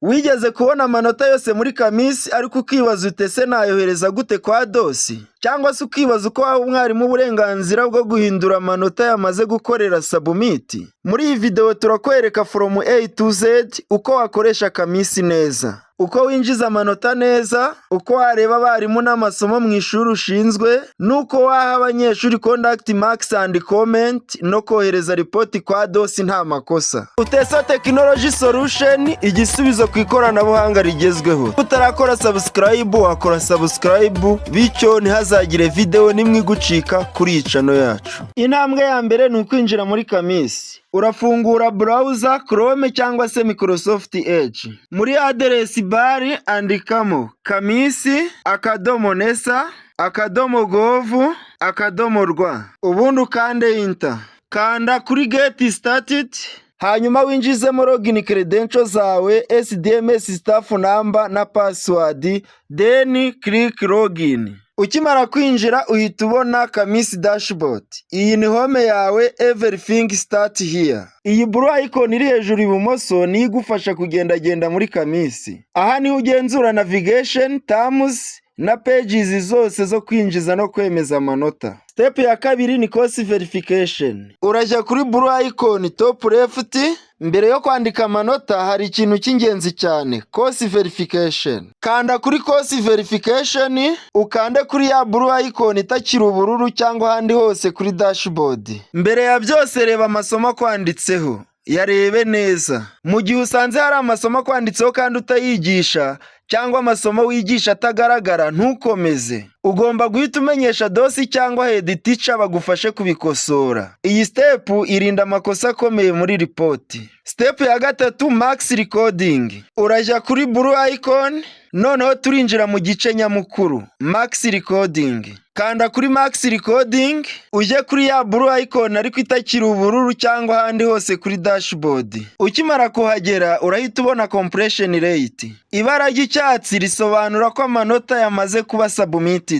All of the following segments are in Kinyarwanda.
Wigeze kubona amanota yose muri Kamisi ariko ukibaza utese nayohereza gute kwa dosi? Cyangwa se ukibaza uko waha umwarimu uburenganzira bwo guhindura amanota yamaze gukorera submit? Muri iyi video turakwereka from A to Z uko wakoresha Kamisi neza, uko winjiza amanota neza, uko wareba abarimu n'amasomo mu ishuri ushinzwe, nuko waha abanyeshuri contact marks and comment, no kohereza report kwa dosi nta makosa. Utesa Technology Solution, igisubizo ku ikoranabuhanga rigezweho. Utarakora subscribe wakora subscribe, bityo ntihazagire video nimwe igucika kuri iyi channel yacu. Intambwe ya mbere ni ukwinjira muri Kamisi. Urafungura browser Chrome cyangwa se Microsoft Edge. Muri address bar andikamo kamisi.nesa.gov.rw. Ubundi ukande enter. Kanda kuri get started. Hanyuma winjizemo login credentials zawe, SMS staff number na password, then click login. Ukimara kwinjira uhita ubona Kamisi dashboard. Iyi ni home yawe, everything start here. Iyi blue icon iri hejuru ibumoso ni igufasha kugendagenda muri Kamisi. Aha niho ugenzura navigation, terms na pages zose zo kwinjiza no kwemeza amanota. Step ya kabiri ni course verification. Urajya kuri blue icon top left. Mbere yo kwandika amanota hari ikintu cy'ingenzi cyane, course verification. Kanda kuri course verification, ukande kuri ya blue icon itakiri ubururu cyangwa handi hose kuri dashboard. Mbere ya byose reba amasomo kwanditseho, yarebe neza. Mu gihe usanze hari amasomo kwanditseho kandi utayigisha, cyangwa amasomo wigisha atagaragara, ntukomeze. Ugomba guhita umenyesha dosi cyangwa head teacher bagufashe kubikosora. Iyi step irinda amakosa akomeye muri report. Step ya gatatu, max recording. Urajya kuri blue icon, noneho turinjira mu gice nyamukuru, max recording. Kanda kuri max recording, uje kuri ya blue icon ariko itakiri ubururu cyangwa handi hose kuri dashboard. Ukimara kuhagera urahita ubona compression rate. Ibara ry'icyatsi risobanura ko amanota yamaze kuba submitted.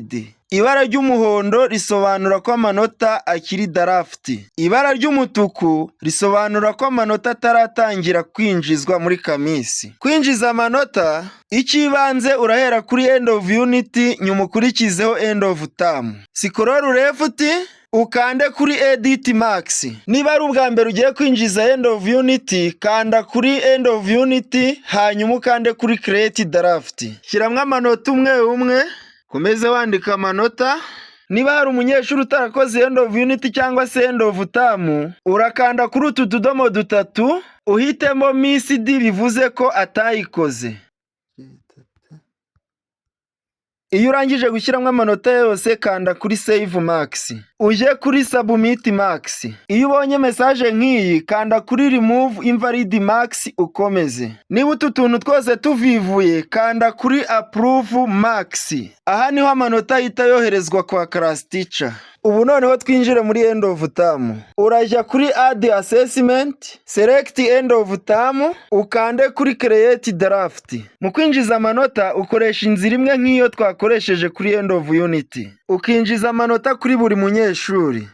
Ibara ry'umuhondo risobanura ko amanota akiri draft. Ibara ry'umutuku risobanura ko amanota ataratangira kwinjizwa muri Kamisi. Kwinjiza amanota, ikibanze urahera kuri end of unit, nyuma ukurikizeho end of term. Scroll left, ukande kuri edit max. Niba ari ubwa mbere ugiye kwinjiza end of unit, kanda kuri end of unit, hanyuma ukande kuri create draft. Shyiramo amanota umwe umwe, komeze wandika amanota. Niba hari umunyeshuri utarakoze end of unit cyangwa se end of term, urakanda kuri utu tudomo dutatu, uhitemo missed, bivuze ko atayikoze. Iyo urangije gushyiramo amanota yose, kanda kuri save max. Uje kuri submit max. Iyo ubonye message nk'iyi, kanda kuri remove invalid max ukomeze. Niba utu tuntu twose tuvivuye, kanda kuri approve max. Aha niho amanota ahita yoherezwa kwa class teacher. Ubu noneho twinjire muri end of term. Urajya kuri add assessment, select end of term, ukande kuri create draft. Mu kwinjiza amanota ukoresha inzira imwe nk'iyo twakoresheje kuri end of unit. Ukinjiza amanota kuri buri munyeshuri.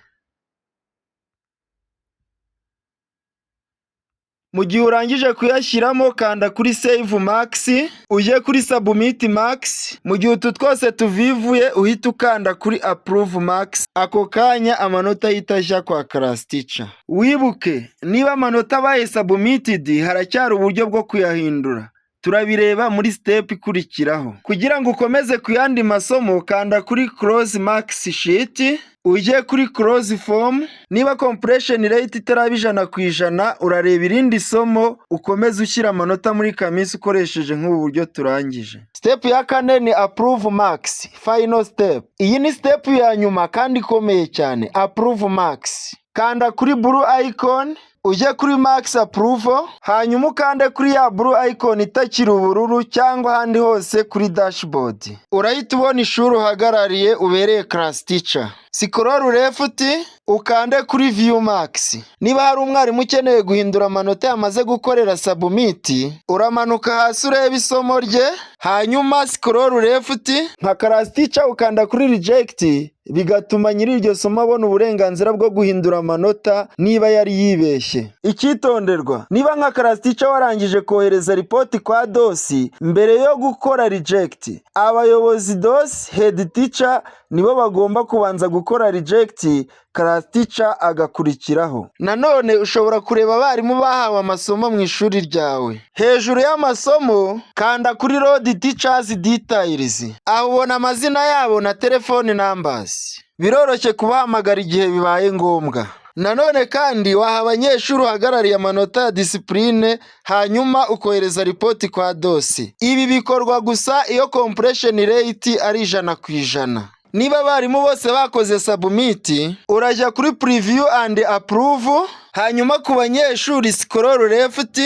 Mu gihe urangije kuyashyiramo, kanda kuri save max, uje kuri submit max. Mu gihe utu twose tuvivuye uhita ukanda kuri approve max. Ako kanya amanota yitajya kwa class teacher. Wibuke, niba amanota abaye submitted, haracyari uburyo bwo kuyahindura. Turabireba muri step ikurikiraho. Kugira ngo ukomeze kuyandi masomo, kanda kuri close max sheet, uje kuri close form. Niba compression rate itaraba 100%, urareba irindi somo ukomeze ushyira amanota muri Kamisi ukoresheje nk'ubu buryo turangije. Step ya kane ni approve max, final step. Iyi ni step ya nyuma kandi ikomeye cyane, approve max. Kanda kuri blue icon, uje kuri max approval, hanyuma ukande kuri ya blue icon itakiri ubururu cyangwa handi hose kuri dashboard. Urahita ubona ishuri uhagarariye ubereye class teacher. Scroll left, ukande kuri view max. Niba hari umwarimu ukeneye guhindura amanota yamaze gukorera submit, uramanuka hasi ureba isomo rye, hanyuma scroll left, nka class teacher ukanda kuri reject, bigatuma nyiri iryo somo abona uburenganzira bwo guhindura amanota niba yari yibeshye. Icyitonderwa: niba nka class teacher warangije kohereza ripoti kwa dosi mbere yo gukora reject, abayobozi dosi head teacher nibo bagomba kubanza gukora reject, class teacher agakurikiraho. Nanone ushobora kureba abarimu bahawe amasomo mu ishuri ryawe. Hejuru y'amasomo kanda kuri load teachers details, aho ubona amazina yabo na telefone numbers. Biroroshye kubahamagara igihe bibaye ngombwa. Nanone kandi waha abanyeshuri uhagarariye amanota ya discipline hanyuma ukohereza ripoti kwa dosi. Ibi bikorwa gusa iyo completion rate ari 100%. Niba abarimu bose bakoze submit, urajya kuri preview and approve, hanyuma ku banyeshuri scroll left,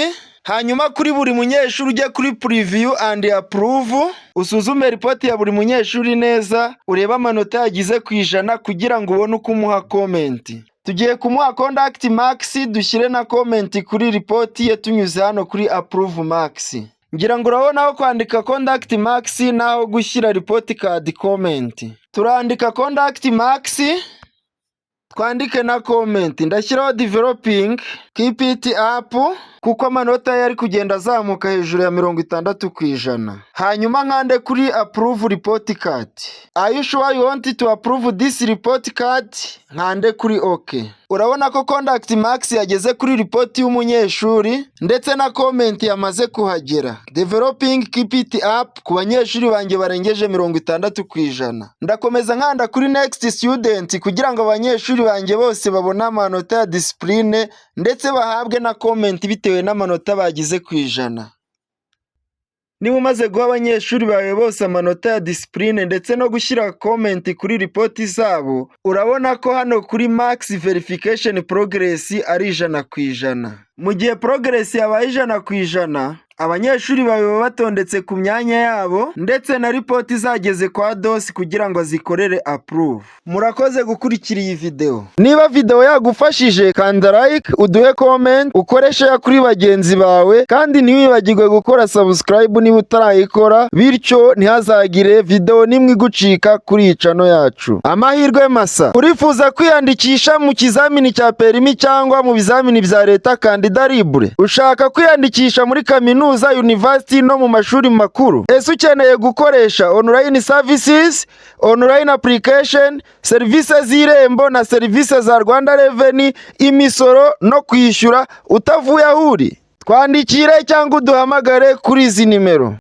hanyuma kuri buri munyeshuri ujya kuri preview and approve, usuzume ripoti ya buri munyeshuri neza, urebe amanota yagize ku 100 kugira ngo ubone uko umuha comment. Tugiye kumuha conduct marks, dushyire na comment kuri ripoti ye tunyuze hano kuri approve marks. Ngira ngo urabona aho kwandika conduct marks naho gushyira report card comment. Turandika conduct marks, twandike na comment. Ndashyiraho developing, keep it up, kuko amanota yari kugenda azamuka hejuru ya 60%. Hanyuma nkande kuri approve report card. Are you sure you want to approve this report card? Nkande kuri OK. Urabona ko conduct marks yageze kuri report y'umunyeshuri ndetse na comment yamaze kuhagera. Developing, keep it up ku banyeshuri banjye barengeje 60%. Ndakomeza nkanda kuri next student kugira ngo abanyeshuri banjye bose babone amanota ya discipline ndetse bahabwe na comment bitewe n'amanota bagize ku 100. Niba umaze guha abanyeshuri bawe bose amanota ya discipline ndetse no gushyira comment kuri ripoti zabo, urabona ko hano kuri max verification progress ari 100%. Mu gihe progress yabaye 100%, abanyeshuri bawe batondetse ku myanya yabo ndetse na ripoti zageze kwa dosi kugira ngo zikorere approve. Murakoze gukurikira iyi video. Niba video yagufashije kanda like, uduhe comment, ukore share kuri bagenzi bawe, kandi ntiwibagirwe gukora subscribe niba utarayikora, bityo ntihazagire video nimwe igucika kuri iyi channel yacu. Amahirwe masa. Urifuza kwiyandikisha mu kizamini cya perimi cyangwa mu bizamini bya leta kandida libre? Ushaka kwiyandikisha muri kaminuza, university no mu mashuri makuru? Ese ukeneye gukoresha online services, online application, services z'Irembo na services za Rwanda Revenue, imisoro no kwishyura utavuye aho uri? Twandikire cyangwa uduhamagare kuri izi nimero.